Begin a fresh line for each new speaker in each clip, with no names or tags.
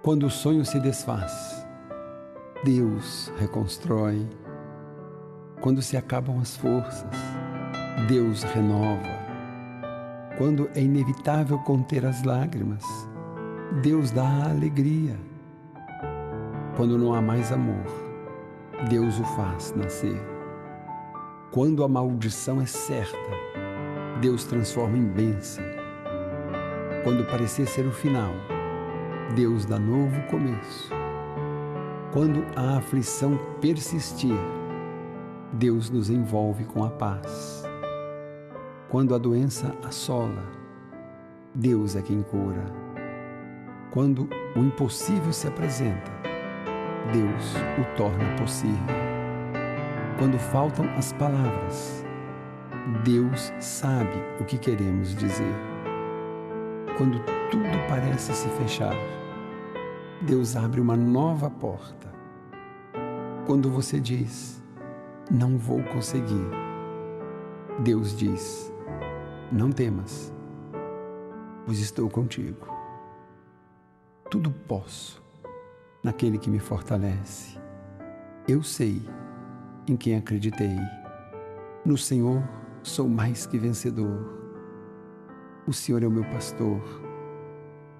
Quando o sonho se desfaz, Deus reconstrói. Quando se acabam as forças, Deus renova. Quando é inevitável conter as lágrimas, Deus dá a alegria. Quando não há mais amor, Deus o faz nascer. Quando a maldição é certa, Deus transforma em bênção. Quando parecer ser o final, Deus dá novo começo. Quando a aflição persistir, Deus nos envolve com a paz. Quando a doença assola, Deus é quem cura. Quando o impossível se apresenta, Deus o torna possível. Quando faltam as palavras, Deus sabe o que queremos dizer. Quando tudo parece se fechar, Deus abre uma nova porta. Quando você diz, não vou conseguir, Deus diz, não temas, pois estou contigo. Tudo posso naquele que me fortalece. Eu sei em quem acreditei. No Senhor sou mais que vencedor. O Senhor é o meu pastor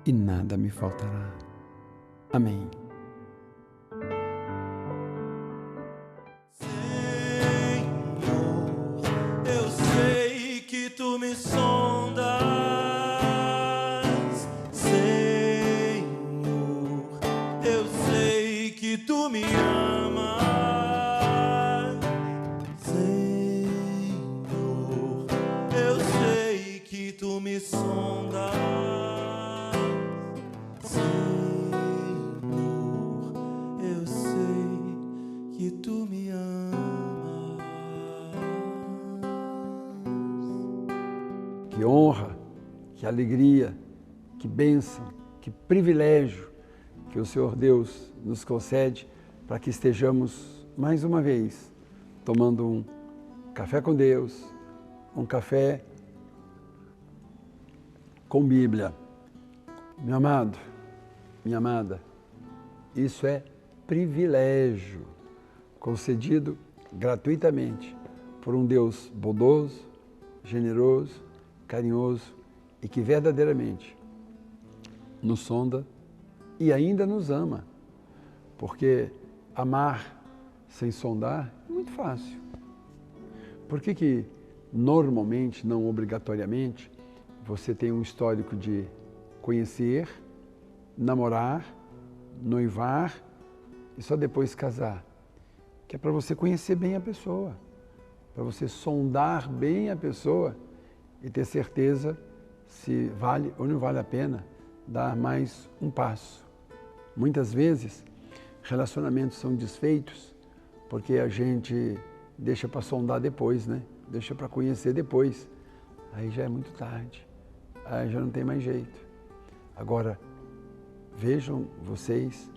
e nada me faltará. Amém.
Senhor, eu sei que tu me sondas. Senhor, eu sei que tu me amas. Senhor, eu sei que tu me sondas. Que tu me amas.
Que honra, que alegria, que bênção, que privilégio que o Senhor Deus nos concede para que estejamos mais uma vez tomando um café com Deus, um café com Bíblia. Meu amado, minha amada, isso é privilégio concedido gratuitamente por um Deus bondoso, generoso, carinhoso e que verdadeiramente nos sonda e ainda nos ama. Porque amar sem sondar é muito fácil. Por que normalmente, não obrigatoriamente, você tem um histórico de conhecer, namorar, noivar e só depois casar? Que é para você conhecer bem a pessoa, para você sondar bem a pessoa e ter certeza se vale ou não vale a pena dar mais um passo. Muitas vezes, relacionamentos são desfeitos porque a gente deixa para sondar depois, né? Deixa para conhecer depois. Aí já é muito tarde, aí já não tem mais jeito. Agora, vejam vocês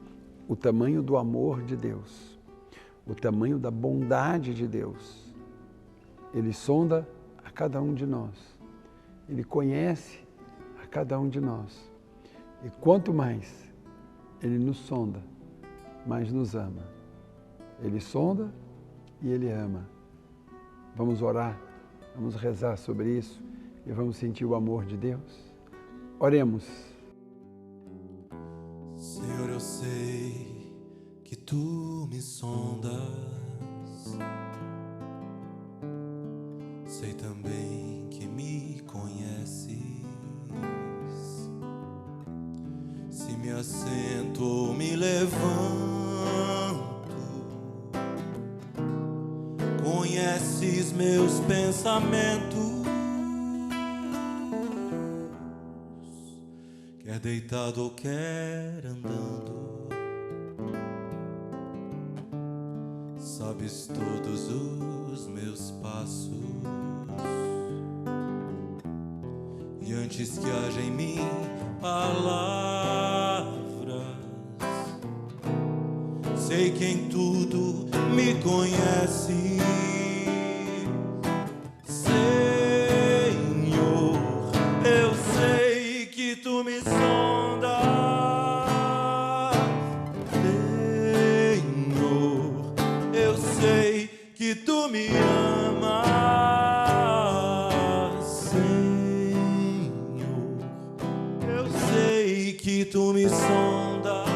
o tamanho do amor de Deus. O tamanho da bondade de Deus. Ele sonda a cada um de nós. Ele conhece a cada um de nós. E quanto mais Ele nos sonda, mais nos ama. Ele sonda e Ele ama. Vamos orar, vamos rezar sobre isso e vamos sentir o amor de Deus. Oremos.
Senhor, eu sei que tu me sondas, sei também que me conheces. Se me assento ou me levanto, conheces meus pensamentos. Quer deitado ou quer andando, sabes todos os meus passos. E antes que haja em mim palavras, sei que em tudo me conheces. Senhor, eu sei que tu me sondas. que tu me amas, Senhor. Eu sei que tu me sondas,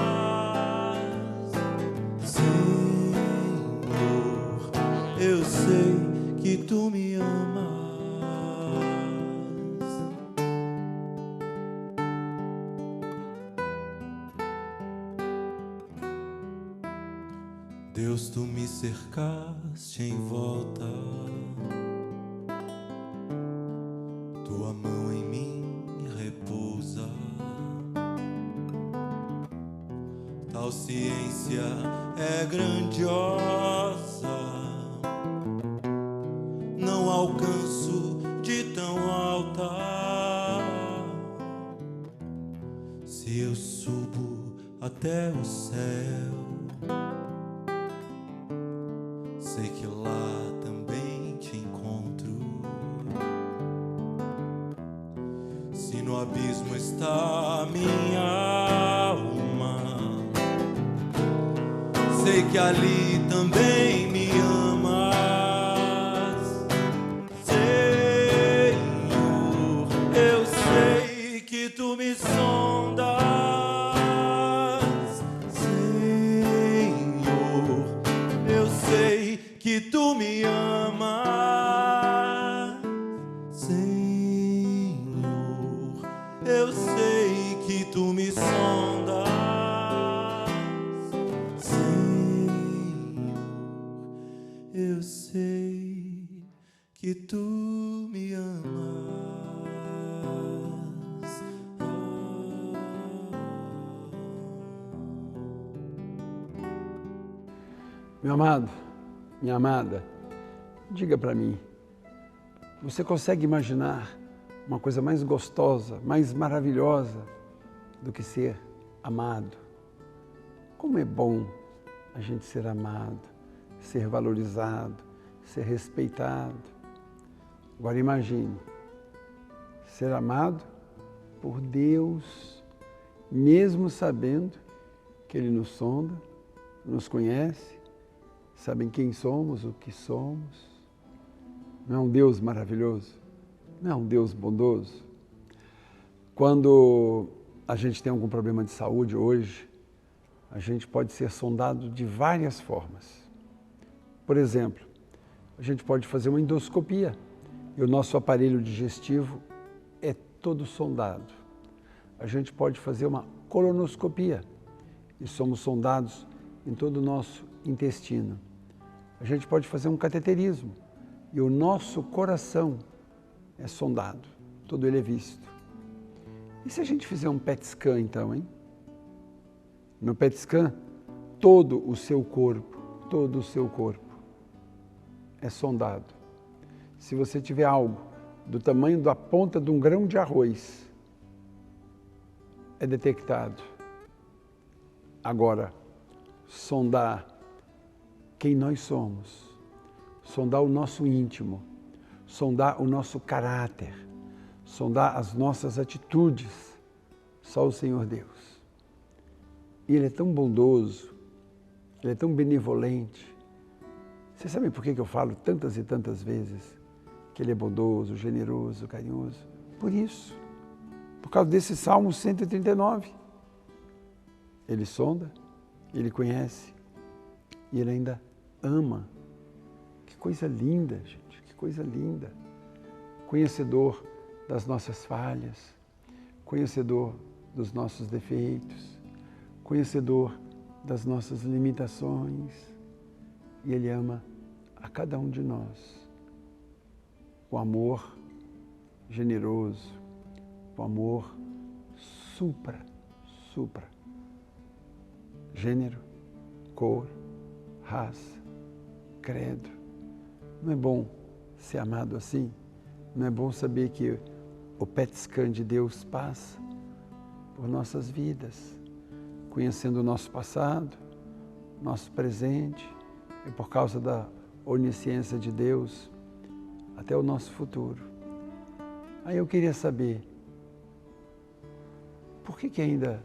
Senhor. Eu sei que tu me amas. Deus, tu me cercaste em volta, tua mão em mim repousa. Tal ciência é grandiosa, não alcanço de tão alta. Se eu subo até o céu, sei que lá também te encontro. Se no abismo está a minha alma, sei que ali também me amas, Senhor. Eu sei que tu me sondas, Senhor. Eu sei que tu me amas, Senhor. Eu sei que tu me sondas, Senhor. Eu sei que tu me amas.
Meu amado, minha amada, diga para mim, você consegue imaginar uma coisa mais gostosa, mais maravilhosa do que ser amado? Como é bom a gente ser amado, ser valorizado, ser respeitado. Agora imagine, ser amado por Deus, mesmo sabendo que Ele nos sonda, nos conhece, sabem quem somos, o que somos. Não é um Deus maravilhoso? Não é um Deus bondoso? Quando a gente tem algum problema de saúde hoje, a gente pode ser sondado de várias formas. Por exemplo, a gente pode fazer uma endoscopia e o nosso aparelho digestivo é todo sondado. A gente pode fazer uma colonoscopia e somos sondados em todo o nosso intestino. A gente pode fazer um cateterismo e o nosso coração é sondado, todo ele é visto. E se a gente fizer um PET scan então, hein? No PET scan, todo o seu corpo é sondado. Se você tiver algo do tamanho da ponta de um grão de arroz, é detectado. Agora, sondar quem nós somos, sondar o nosso íntimo, sondar o nosso caráter, sondar as nossas atitudes, só o Senhor Deus. E Ele é tão bondoso, Ele é tão benevolente. Você sabe por que eu falo tantas e tantas vezes que Ele é bondoso, generoso, carinhoso? Por isso, por causa desse Salmo 139. Ele sonda, Ele conhece e Ele ainda ama. Que coisa linda, gente, que coisa linda. Conhecedor das nossas falhas, conhecedor dos nossos defeitos, conhecedor das nossas limitações. E Ele ama a cada um de nós. O amor generoso, o amor supra. Gênero, cor, raça, credo. Não é bom ser amado assim? Não é bom saber que o PET scan de Deus passa por nossas vidas, conhecendo o nosso passado, nosso presente, e por causa da onisciência de Deus, até o nosso futuro. Aí eu queria saber, por que ainda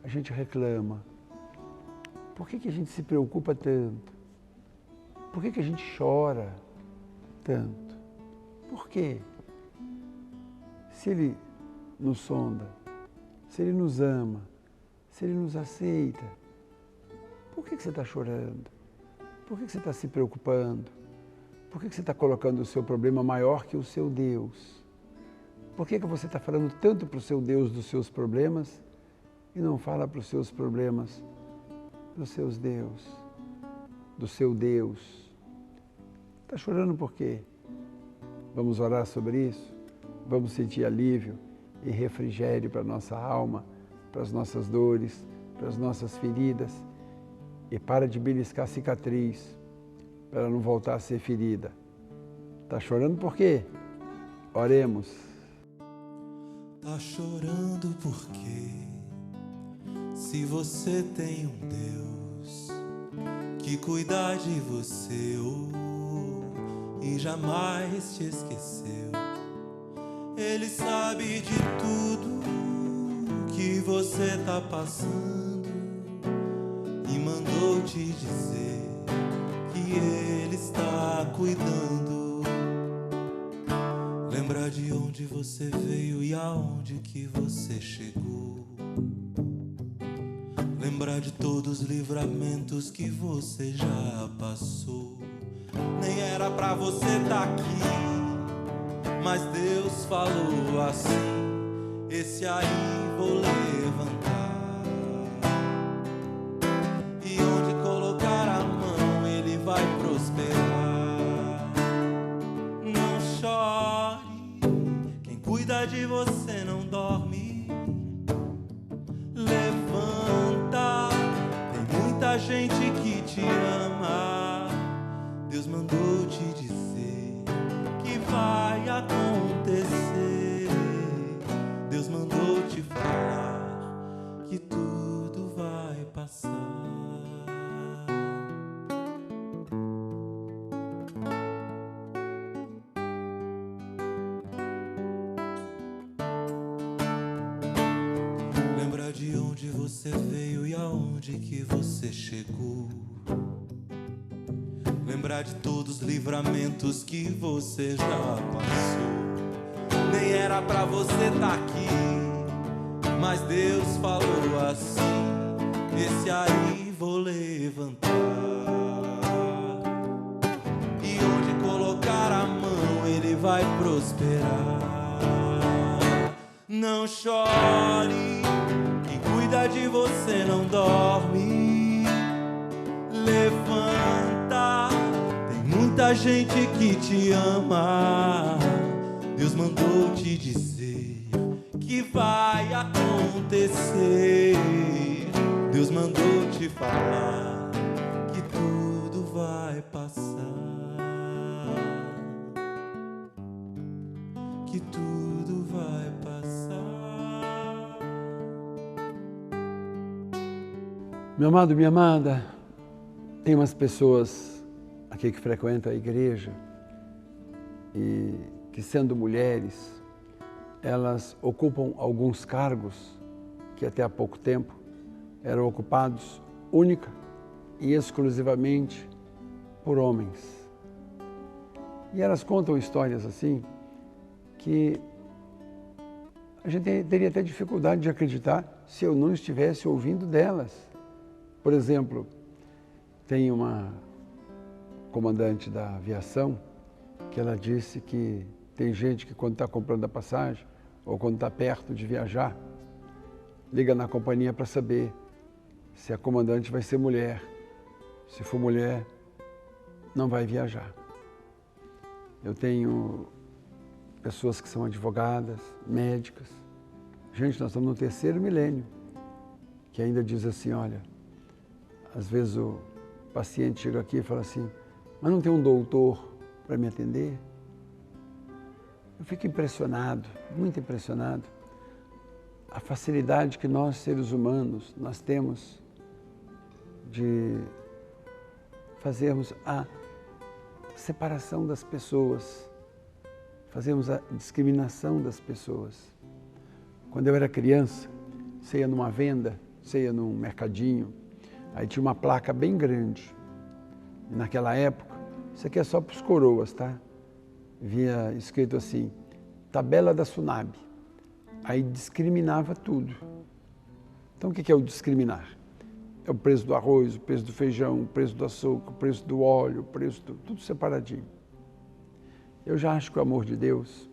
a gente reclama? Por que a gente se preocupa tanto? Por que a gente chora tanto? Por quê? Se Ele nos sonda, se Ele nos ama, se Ele nos aceita, por que você está chorando? Por que você está se preocupando? Por que você está colocando o seu problema maior que o seu Deus? Por que você está falando tanto para o seu Deus dos seus problemas e não fala para os seus problemas dos seus Deus, do seu Deus? Está chorando por quê? Vamos orar sobre isso? Vamos sentir alívio e refrigério para a nossa alma, para as nossas dores, para as nossas feridas. E para de beliscar a cicatriz, para ela não voltar a ser ferida. Está chorando por quê? Oremos.
Tá chorando por quê? Se você tem um Deus que cuida de você e jamais te esqueceu. Ele sabe de tudo que você tá passando e mandou te dizer que Ele está cuidando. Lembra de onde você veio e aonde que você chegou. Lembra de todos os livramentos que você já passou. Nem era pra você tá aqui, mas Deus falou assim: esse aí vou levantar. De você não dorme. Levanta, tem muita gente que te ama. Deus mandou te dizer que vai acontecer. Deus mandou te falar que tudo vai passar. De onde você veio e aonde que você chegou. Lembrar de todos os livramentos que você já passou. Nem era pra você tá aqui, mas Deus falou assim: esse aí vou levantar. E onde colocar a mão ele vai prosperar. Não chore, cuida de você não dorme. Levanta, tem muita gente que te ama. Deus mandou te dizer que vai acontecer. Deus mandou te falar que tudo vai passar. Que tudo vai passar.
Meu amado, minha amada, tem umas pessoas aqui que frequentam a igreja e que, sendo mulheres, elas ocupam alguns cargos que até há pouco tempo eram ocupados única e exclusivamente por homens. E elas contam histórias assim que a gente teria até dificuldade de acreditar se eu não estivesse ouvindo delas. Por exemplo, tem uma comandante da aviação que ela disse que tem gente que quando está comprando a passagem ou quando está perto de viajar, liga na companhia para saber se a comandante vai ser mulher. Se for mulher, não vai viajar. Eu tenho pessoas que são advogadas, médicas. Gente, nós estamos no 3º milênio, que ainda diz assim, olha, às vezes o paciente chega aqui e fala assim, mas não tem um doutor para me atender? Eu fico impressionado, muito impressionado, a facilidade que nós, seres humanos, nós temos de fazermos a separação das pessoas, fazermos a discriminação das pessoas. Quando eu era criança, você ia numa venda, você ia num mercadinho, aí tinha uma placa bem grande. E naquela época, Isso aqui é só para os coroas, tá? Vinha escrito assim, tabela da Sunab. Aí discriminava tudo. Então o que é o discriminar? É o preço do arroz, o preço do feijão, o preço do açúcar, o preço do óleo, o preço do... tudo separadinho. Eu já acho que o amor de Deus,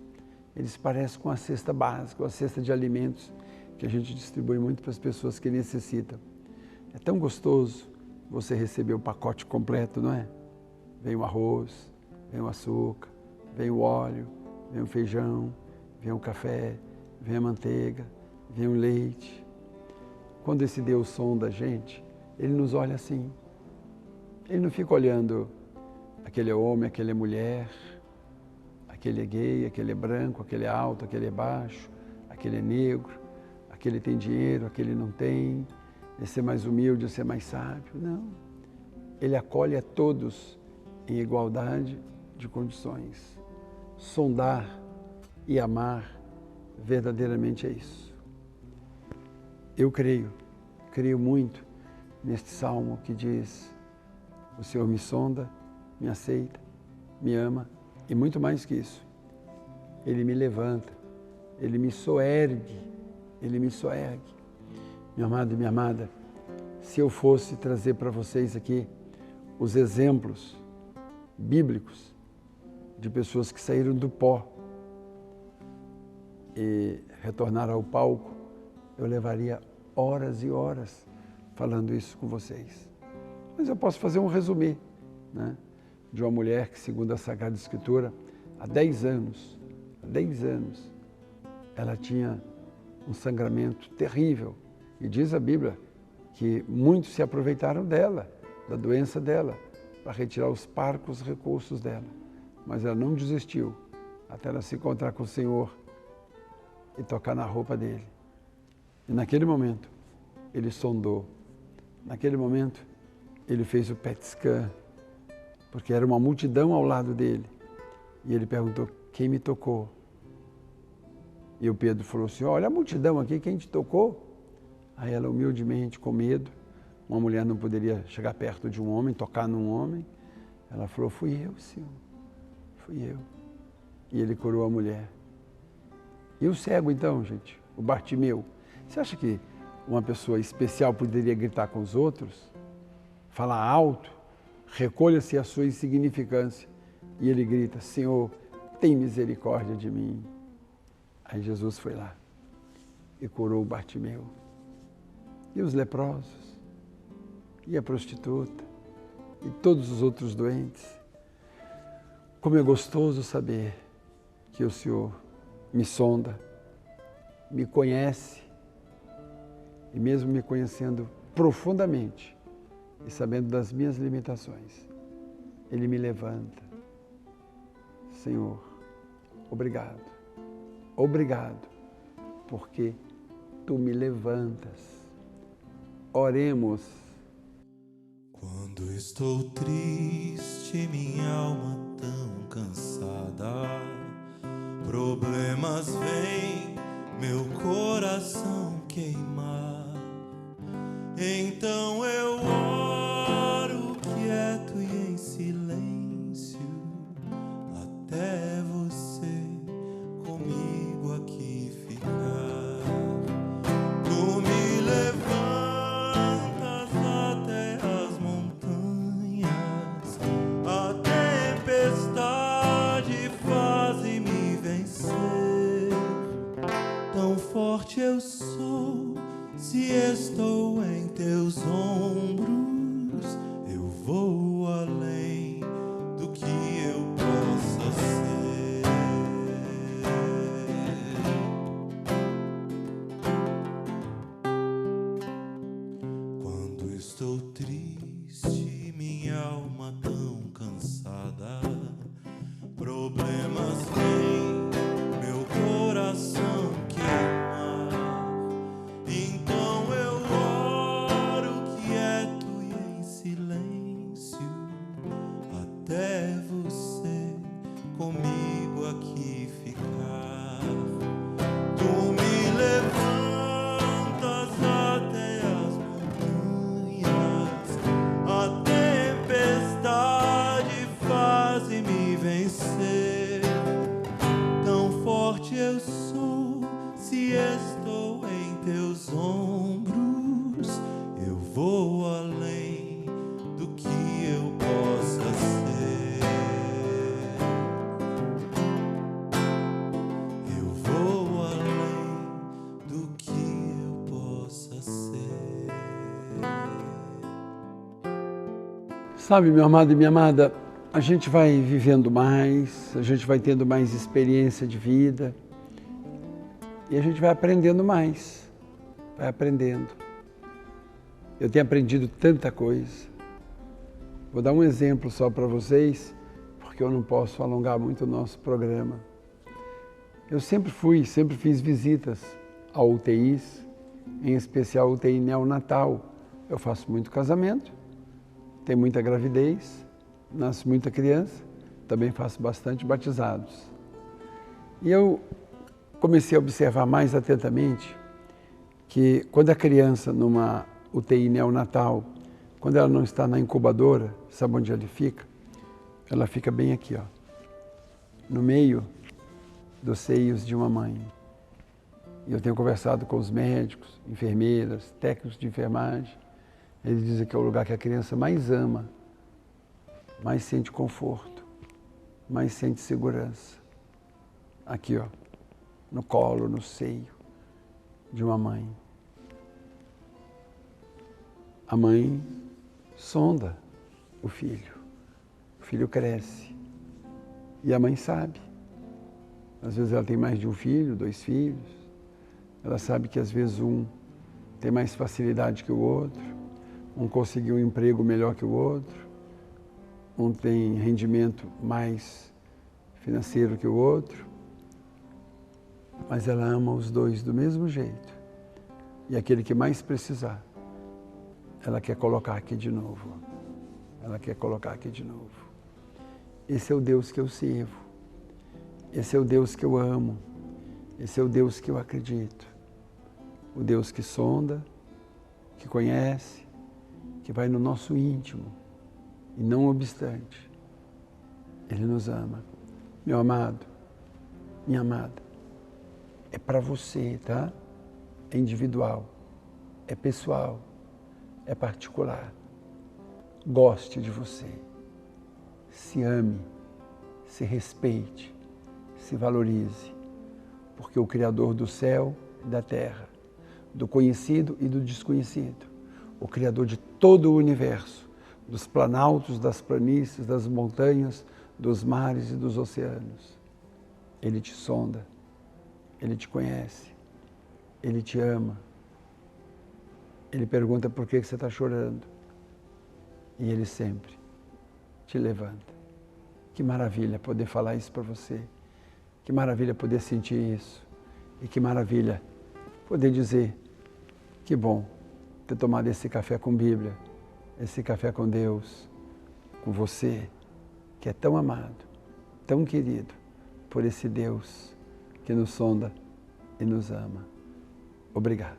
ele se parece com a cesta básica, a cesta de alimentos que a gente distribui muito para as pessoas que necessitam. É tão gostoso você receber o pacote completo, não é? Vem o arroz, vem o açúcar, vem o óleo, vem o feijão, vem o café, vem a manteiga, vem o leite. Quando esse Deus sonda a gente, Ele nos olha assim. Ele não fica olhando aquele é homem, aquele é mulher, aquele é gay, aquele é branco, aquele é alto, aquele é baixo, aquele é negro, aquele tem dinheiro, aquele não tem, esse é mais humilde, esse é mais sábio. Não. Ele acolhe a todos em igualdade de condições. Sondar e amar verdadeiramente é isso. Eu creio muito neste salmo que diz: o Senhor me sonda, me aceita, me ama e muito mais que isso. Ele me levanta, Ele me soergue, Ele me soergue. Meu amado e minha amada, se eu fosse trazer para vocês aqui os exemplos bíblicos de pessoas que saíram do pó e retornaram ao palco, eu levaria horas e horas falando isso com vocês. Mas eu posso fazer um resumê, né, de uma mulher que, segundo a Sagrada Escritura, há 10 anos, ela tinha um sangramento terrível. E diz a Bíblia que muitos se aproveitaram dela, da doença dela, para retirar os parcos recursos dela. Mas ela não desistiu até ela se encontrar com o Senhor e tocar na roupa dele. E naquele momento, ele sondou. Naquele momento, ele fez o PET scan, porque era uma multidão ao lado dele. E ele perguntou: quem me tocou? E o Pedro falou assim: olha a multidão aqui, quem te tocou? Aí ela, humildemente, com medo, uma mulher não poderia chegar perto de um homem, tocar num homem. Ela falou: fui eu, Senhor, fui eu. E ele curou a mulher. E o cego, então, gente, o Bartimeu, você acha que uma pessoa especial poderia gritar com os outros? Falar alto? Recolha-se a sua insignificância. E ele grita: Senhor, tem misericórdia de mim. Aí Jesus foi lá e curou o Bartimeu. E os leprosos, e a prostituta, e todos os outros doentes. Como é gostoso saber que o Senhor me sonda, me conhece, e mesmo me conhecendo profundamente e sabendo das minhas limitações, Ele me levanta. Senhor, obrigado, obrigado, porque Tu me levantas. Oremos.
Quando estou triste, minha alma tão cansada, problemas vêm, meu coração queimar. Então eu oro quieto e em silêncio, até você comigo aqui ficar. Tu me levantas até as montanhas, a tempestade faz-me vencer. Tão forte eu sou, se estou em Teus ombros, eu vou além do que eu possa ser. Quando estou triste, minha alma tão cansada, problemas vêm, meu coração queima. Então eu oro quieto e em silêncio, até você comigo aqui ficar. Tu me levantas até as montanhas, a tempestade faz vencer. Tão forte eu sou, se estou em teus ombros, eu vou além do que eu possa ser. Eu vou além do que eu possa ser.
Sabe, meu amado e minha amada, a gente vai vivendo mais, a gente vai tendo mais experiência de vida e a gente vai aprendendo mais, vai aprendendo. Eu tenho aprendido tanta coisa. Vou dar um exemplo só para vocês, porque eu não posso alongar muito o nosso programa. Eu sempre fiz visitas a UTIs, em especial UTI neonatal. Eu faço muito casamento, tenho muita gravidez, nasce muita criança, também faço bastante batizados. E eu comecei a observar mais atentamente que quando a criança numa UTI neonatal, quando ela não está na incubadora, sabe onde ela fica? Ela fica bem aqui, ó, no meio dos seios de uma mãe. E eu tenho conversado com os médicos, enfermeiras, técnicos de enfermagem. Eles dizem que é o lugar que a criança mais ama, mais sente conforto, mais sente segurança. Aqui, ó, no colo, no seio de uma mãe. A mãe sonda o filho cresce e a mãe sabe. Às vezes ela tem mais de um filho, 2 filhos, ela sabe que às vezes um tem mais facilidade que o outro, um conseguiu um emprego melhor que o outro, um tem rendimento mais financeiro que o outro, mas ela ama os dois do mesmo jeito. E aquele que mais precisar, ela quer colocar aqui de novo. Ela quer colocar aqui de novo. Esse é o Deus que eu sirvo. Esse é o Deus que eu amo. Esse é o Deus que eu acredito. O Deus que sonda, que conhece, que vai no nosso íntimo. E não obstante, Ele nos ama. Meu amado, minha amada, é para você, tá? É individual, é pessoal, é particular. Goste de você, se ame, se respeite, se valorize, porque o Criador do céu e da terra, do conhecido e do desconhecido, o Criador de todo o universo, dos planaltos, das planícies, das montanhas, dos mares e dos oceanos. Ele te sonda, Ele te conhece, Ele te ama. Ele pergunta por que você está chorando. E Ele sempre te levanta. Que maravilha poder falar isso para você. Que maravilha poder sentir isso. E que maravilha poder dizer, que bom ter tomado esse café com Bíblia, esse café com Deus, com você, que é tão amado, tão querido por esse Deus que nos sonda e nos ama. Obrigado.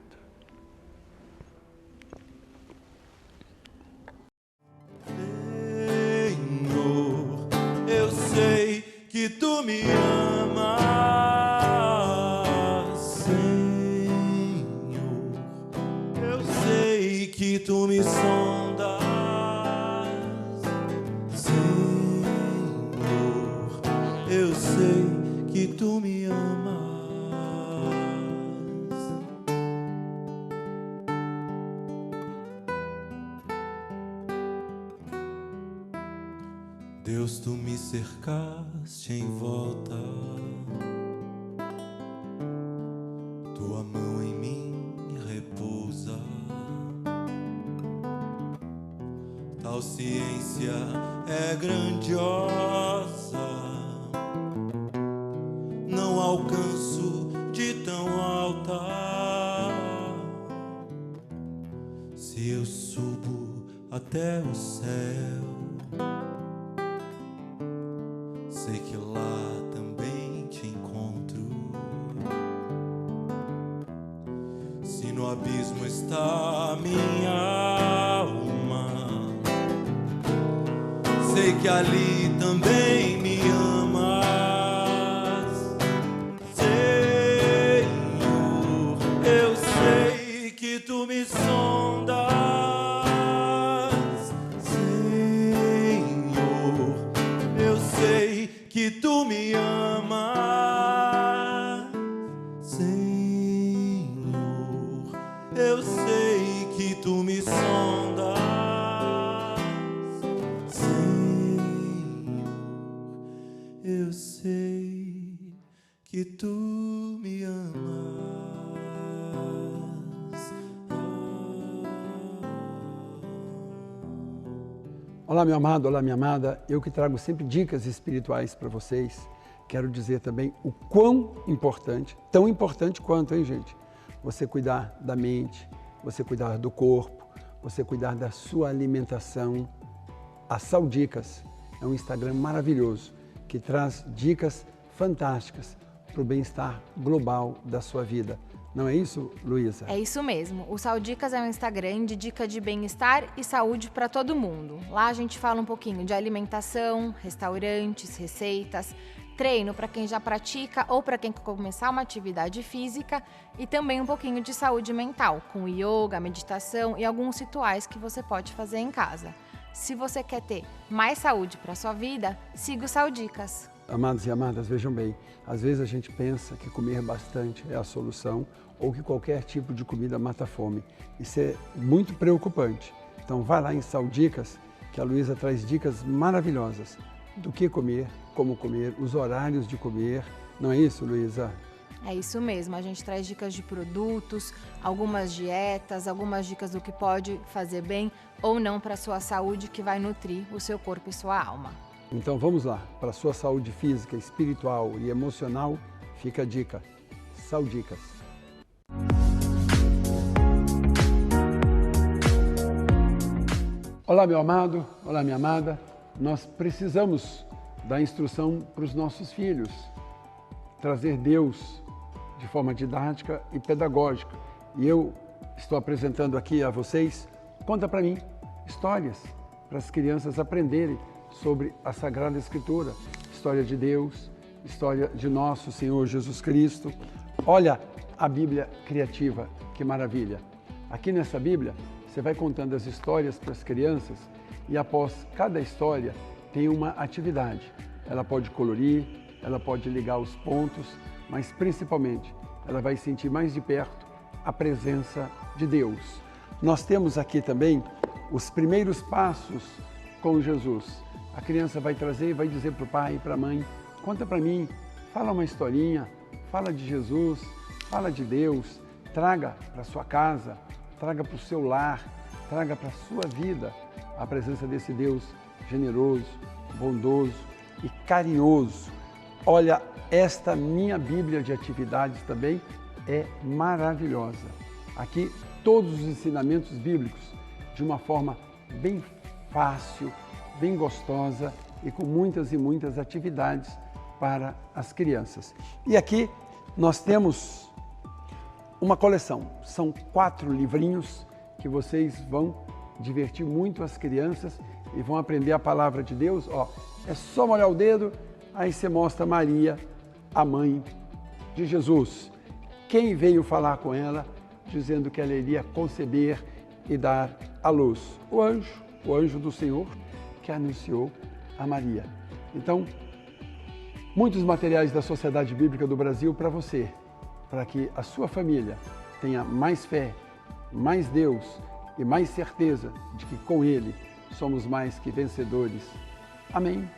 Senhor, eu sei que Tu me amas. Senhor, eu sei que Tu me sondas. Senhor, eu sei que Tu me amas. Deus, Tu me cercaste em volta, Tua mão em mim repousa. Tal ciência é grandiosa, não alcanço de tão alta. Se eu subo até o céu, sei que lá também te encontro. Se no abismo está a minha alma, sei que ali também me ama. que tu me amas, Senhor. Eu sei que tu me sondas, Senhor. Eu sei que tu me amas.
Olá, meu amado, olá, minha amada. Eu que trago sempre dicas espirituais para vocês. Quero dizer também o quão importante, tão importante quanto, hein, gente? Você cuidar da mente, você cuidar do corpo, você cuidar da sua alimentação. A Saudicas é um Instagram maravilhoso que traz dicas fantásticas para o bem-estar global da sua vida. Não é isso, Luísa?
É isso mesmo. O Saudicas é um Instagram de dica de bem-estar e saúde para todo mundo. Lá a gente fala um pouquinho de alimentação, restaurantes, receitas, treino para quem já pratica ou para quem quer começar uma atividade física e também um pouquinho de saúde mental, com yoga, meditação e alguns rituais que você pode fazer em casa. Se você quer ter mais saúde para sua vida, siga o Saudicas.
Amados e amadas, vejam bem, às vezes a gente pensa que comer bastante é a solução ou que qualquer tipo de comida mata a fome. Isso é muito preocupante. Então vai lá em Saudicas, que a Luísa traz dicas maravilhosas do que comer, como comer, os horários de comer. Não é isso, Luísa?
É isso mesmo, a gente traz dicas de produtos, algumas dietas, algumas dicas do que pode fazer bem ou não para a sua saúde, que vai nutrir o seu corpo e sua alma.
Então vamos lá, para a sua saúde física, espiritual e emocional, fica a dica, Saudicas. Olá, meu amado, olá, minha amada. Nós precisamos dar instrução para os nossos filhos, trazer Deus de forma didática e pedagógica. E eu estou apresentando aqui a vocês, conta para mim, histórias para as crianças aprenderem sobre a Sagrada Escritura, história de Deus, história de nosso Senhor Jesus Cristo. Olha a Bíblia criativa, que maravilha! Aqui nessa Bíblia, você vai contando as histórias para as crianças e após cada história tem uma atividade. Ela pode colorir, ela pode ligar os pontos, mas principalmente ela vai sentir mais de perto a presença de Deus. Nós temos aqui também os primeiros passos com Jesus. A criança vai trazer e vai dizer para o pai e para a mãe, conta para mim, fala uma historinha, fala de Jesus, fala de Deus, traga para sua casa, traga para o seu lar, traga para a sua vida a presença desse Deus generoso, bondoso e carinhoso. Olha, esta minha Bíblia de atividades também é maravilhosa. Aqui todos os ensinamentos bíblicos de uma forma bem fácil, bem gostosa e com muitas e muitas atividades para as crianças. E aqui nós temos uma coleção, são 4 livrinhos que vocês vão divertir muito as crianças e vão aprender a palavra de Deus. Ó, é só molhar o dedo, aí você mostra Maria, a mãe de Jesus. Quem veio falar com ela, dizendo que ela iria conceber e dar à luz? O anjo do Senhor, que anunciou a Maria. Então, muitos materiais da Sociedade Bíblica do Brasil para você, para que a sua família tenha mais fé, mais Deus e mais certeza de que com Ele somos mais que vencedores. Amém.